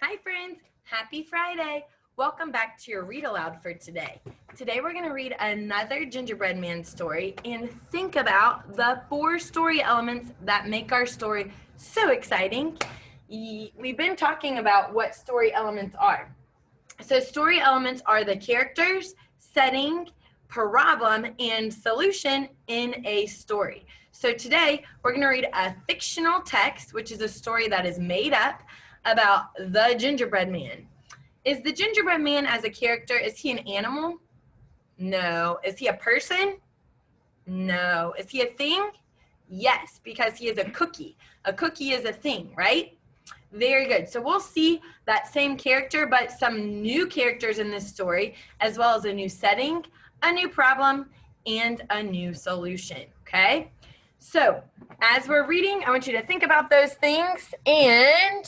Hi friends, happy Friday. Welcome back to your read aloud for today. Today we're going to read another gingerbread man story and think about the 4 story elements that make our story so exciting. We've been talking about what story elements are. So story elements are the characters, setting, problem, and solution in a story. So today we're going to read a fictional text, which is a story that is made up about the gingerbread man. Is the gingerbread man as a character, is he an animal? No. Is he a person? No. Is he a thing? Yes, because he is a cookie. A cookie is a thing, right? Very good. So we'll see that same character, but some new characters in this story, as well as a new setting, a new problem, and a new solution, okay? So as we're reading, I want you to think about those things, and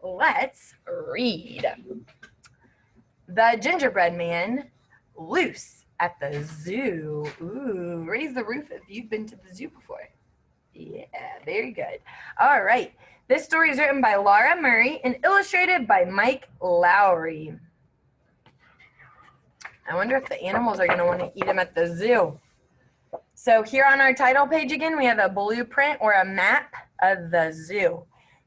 let's read. The gingerbread man, loose at the zoo. Ooh, raise the roof if you've been to the zoo before. Yeah, very good. All right. This story is written by Laura Murray and illustrated by Mike Lowry. I wonder if the animals are going to want to eat them at the zoo. So here on our title page again, we have a blueprint or a map of the zoo.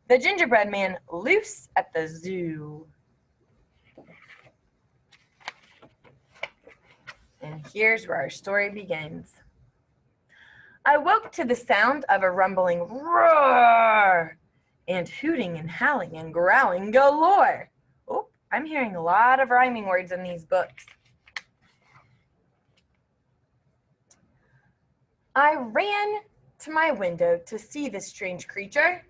The gingerbread man loose at the zoo. And here's where our story begins. I woke to the sound of a rumbling roar and hooting and howling and growling galore. Oh, I'm hearing a lot of rhyming words in these books. I ran to my window to see this strange creature.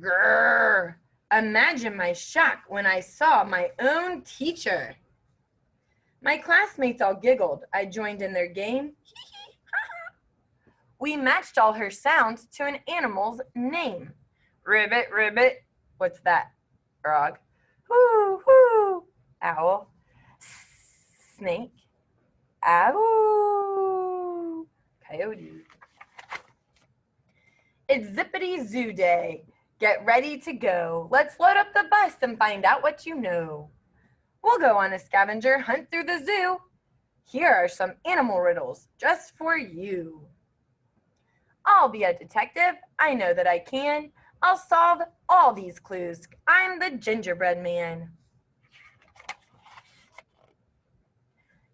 Grrr! Imagine my shock when I saw my own teacher. My classmates all giggled. I joined in their game. We matched all her sounds to an animal's name. Ribbit, ribbit. What's that? Frog. Whoo, whoo. Owl. Snake. Ow. Coyote. It's Zippity Zoo Day. Get ready to go. Let's load up the bus and find out what you know. We'll go on a scavenger hunt through the zoo. Here are some animal riddles just for you. I'll be a detective. I know that I can. I'll solve all these clues. I'm the gingerbread man.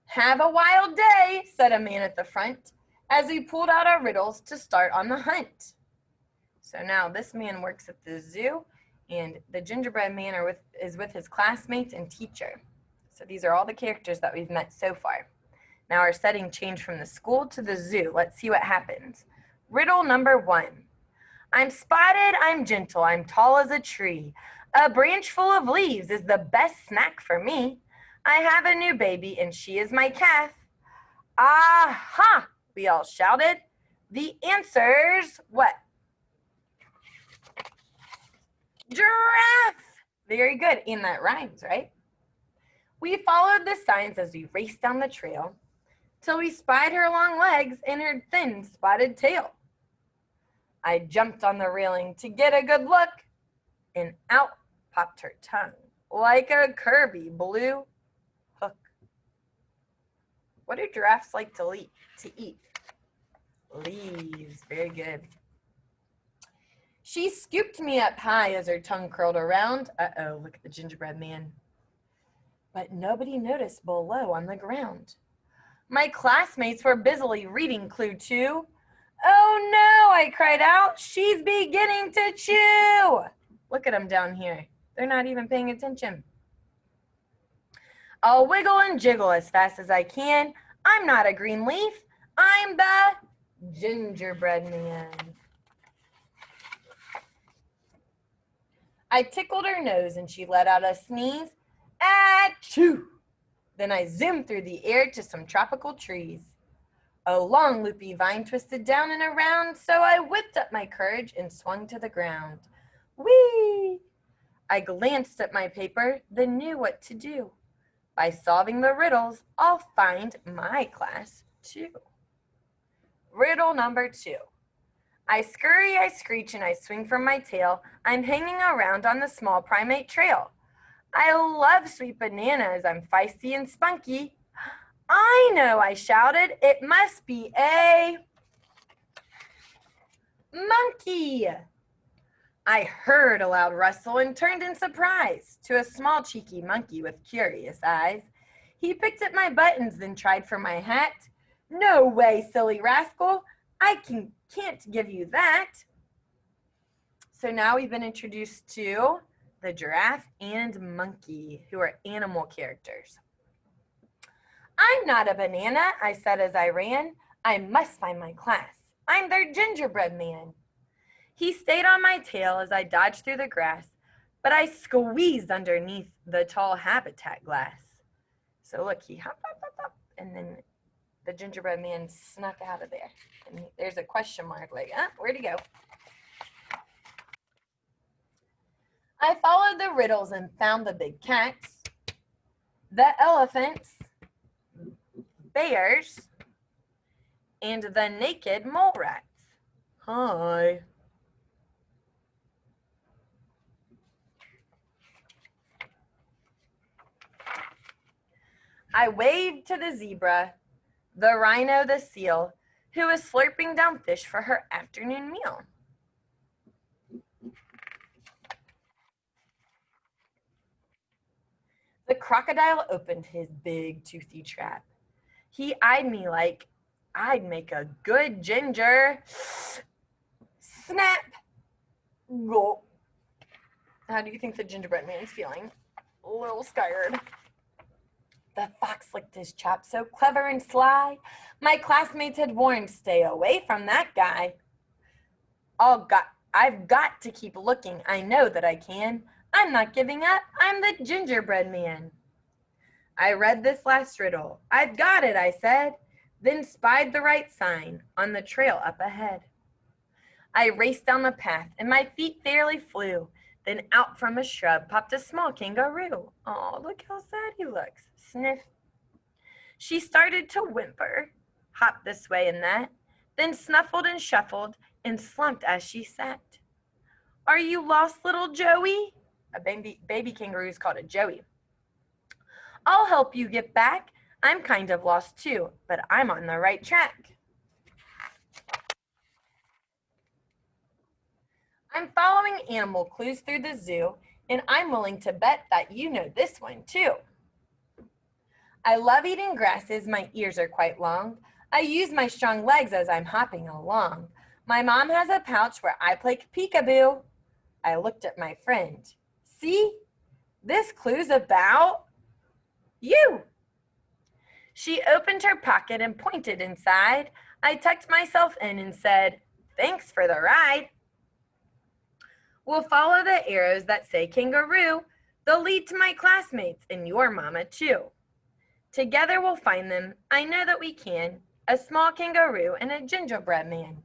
Have a wild day, said a man at the front, as we pulled out our riddles to start on the hunt. So now this man works at the zoo, and the gingerbread man is with his classmates and teacher. So these are all the characters that we've met so far. Now our setting changed from the school to the zoo. Let's see what happens. Riddle number 1. I'm spotted, I'm gentle, I'm tall as a tree. A branch full of leaves is the best snack for me. I have a new baby and she is my calf. Aha! We all shouted. The answer's what? Giraffe! Very good, and that rhymes, right? We followed the signs as we raced down the trail till we spied her long legs and her thin spotted tail. I jumped on the railing to get a good look, and out popped her tongue like a Kirby blue hook. What do giraffes like to eat? Leaves. Very good. She scooped me up high as her tongue curled around. Uh-oh, look at the gingerbread man. But nobody noticed below on the ground. My classmates were busily reading clue 2. Oh no, I cried out. She's beginning to chew. Look at them down here. They're not even paying attention. I'll wiggle and jiggle as fast as I can. I'm not a green leaf. I'm the gingerbread man. I tickled her nose and she let out a sneeze. Achoo! Then I zoomed through the air to some tropical trees. A long loopy vine twisted down and around, so I whipped up my courage and swung to the ground. Whee! I glanced at my paper, then knew what to do. By solving the riddles, I'll find my class too. Riddle number 2. I scurry, I screech, and I swing from my tail. I'm hanging around on the small primate trail. I love sweet bananas. I'm feisty and spunky. I know, I shouted. It must be a monkey. I heard a loud rustle and turned in surprise to a small cheeky monkey with curious eyes. He picked at my buttons, then tried for my hat. No way, silly rascal. I can't give you that. So now we've been introduced to the giraffe and monkey, who are animal characters. I'm not a banana, I said as I ran. I must find my class. I'm their gingerbread man. He stayed on my tail as I dodged through the grass, but I squeezed underneath the tall habitat glass. So look, he hopped up, and then the gingerbread man snuck out of there. And there's a question mark, like, where'd he go? I followed the riddles and found the big cats, the elephants, bears, and the naked mole rats. Hi. I waved to the zebra, the rhino, the seal, who was slurping down fish for her afternoon meal. The crocodile opened his big toothy trap. He eyed me like I'd make a good ginger. Snap! Gulp. How do you think the gingerbread man is feeling? A little scared. The fox licked his chops so clever and sly. My classmates had warned, stay away from that guy. I've got to keep looking. I know that I can. I'm not giving up. I'm the gingerbread man. I read this last riddle. I've got it, I said, then spied the right sign on the trail up ahead. I raced down the path and my feet fairly flew. Then out from a shrub popped a small kangaroo. Oh, look how sad he looks. Sniff. She started to whimper, hopped this way and that, then snuffled and shuffled and slumped as she sat. Are you lost, little Joey? A baby kangaroo is called a Joey. I'll help you get back. I'm kind of lost too, but I'm on the right track. I'm following animal clues through the zoo, and I'm willing to bet that you know this one too. I love eating grasses, my ears are quite long. I use my strong legs as I'm hopping along. My mom has a pouch where I play peekaboo. I looked at my friend. See, this clue's about you. She opened her pocket and pointed inside. I tucked myself in and said, thanks for the ride. We'll follow the arrows that say kangaroo. They'll lead to my classmates and your mama too. Together we'll find them. I know that we can. A small kangaroo and a gingerbread man.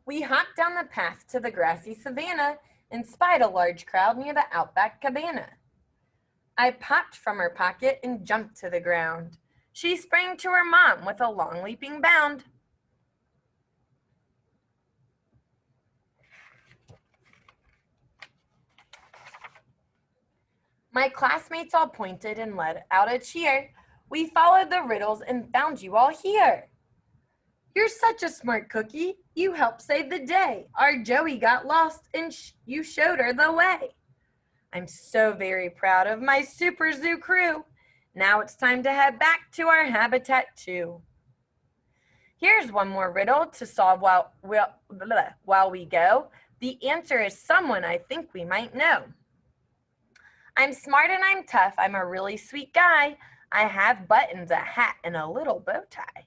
We hopped down the path to the grassy savanna and spied a large crowd near the outback cabana. I popped from her pocket and jumped to the ground. She sprang to her mom with a long leaping bound. My classmates all pointed and let out a cheer. We followed the riddles and found you all here. You're such a smart cookie. You helped save the day. Our Joey got lost and you showed her the way. I'm so very proud of my super zoo crew. Now it's time to head back to our habitat too. Here's one more riddle to solve while we go. The answer is someone I think we might know. I'm smart and I'm tough. I'm a really sweet guy. I have buttons, a hat, and a little bow tie.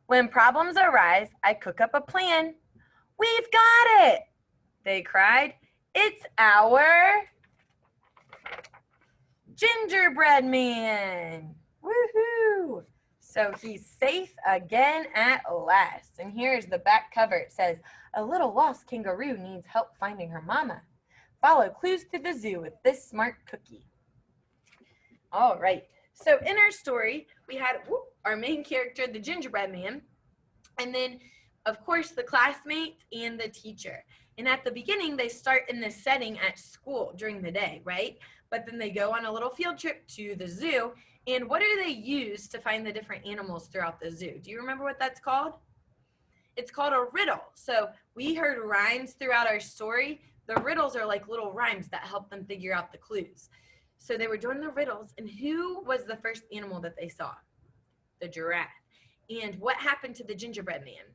When problems arise, I cook up a plan. We've got it, they cried. It's our gingerbread man. Woohoo! So he's safe again at last. And here's the back cover. It says, a little lost kangaroo needs help finding her mama. Follow clues to the zoo with this smart cookie. All right. So in our story, we had our main character, the gingerbread man, And then, of course, the classmates and the teacher. And at the beginning, they start in this setting at school during the day, right? But then they go on a little field trip to the zoo. And what do they use to find the different animals throughout the zoo? Do you remember what that's called? It's called a riddle. So we heard rhymes throughout our story. The riddles are like little rhymes that help them figure out the clues. So they were doing the riddles, and who was the first animal that they saw? The giraffe. And what happened to the gingerbread man?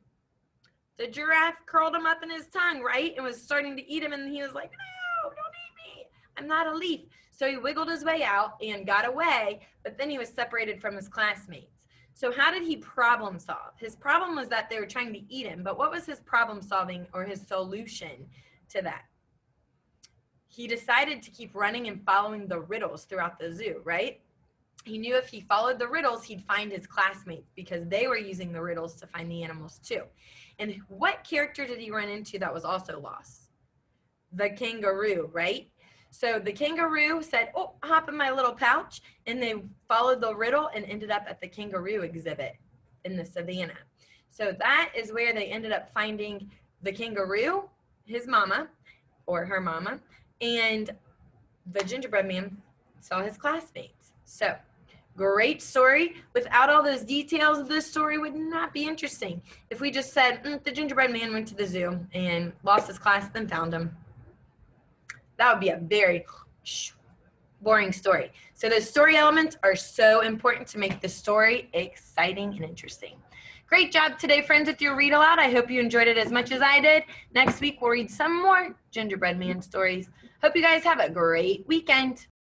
The giraffe curled him up in his tongue, right? And was starting to eat him, and he was like, no, don't eat me. I'm not a leaf. So he wiggled his way out and got away, but then he was separated from his classmates. So how did he problem solve? His problem was that they were trying to eat him, but what was his problem solving or his solution to that? He decided to keep running and following the riddles throughout the zoo, right? He knew if he followed the riddles, he'd find his classmates because they were using the riddles to find the animals too. And what character did he run into that was also lost? The kangaroo, right? So the kangaroo said, oh, hop in my little pouch. And they followed the riddle and ended up at the kangaroo exhibit in the savannah. So that is where they ended up finding the kangaroo, his mama, or her mama, and the gingerbread man saw his classmates. So great story. Without all those details, this story would not be interesting. If we just said, the gingerbread man went to the zoo and lost his class, then found him. That would be a very boring story. So those story elements are so important to make the story exciting and interesting. Great job today, friends, with your read aloud. I hope you enjoyed it as much as I did. Next week, we'll read some more gingerbread man stories. Hope you guys have a great weekend.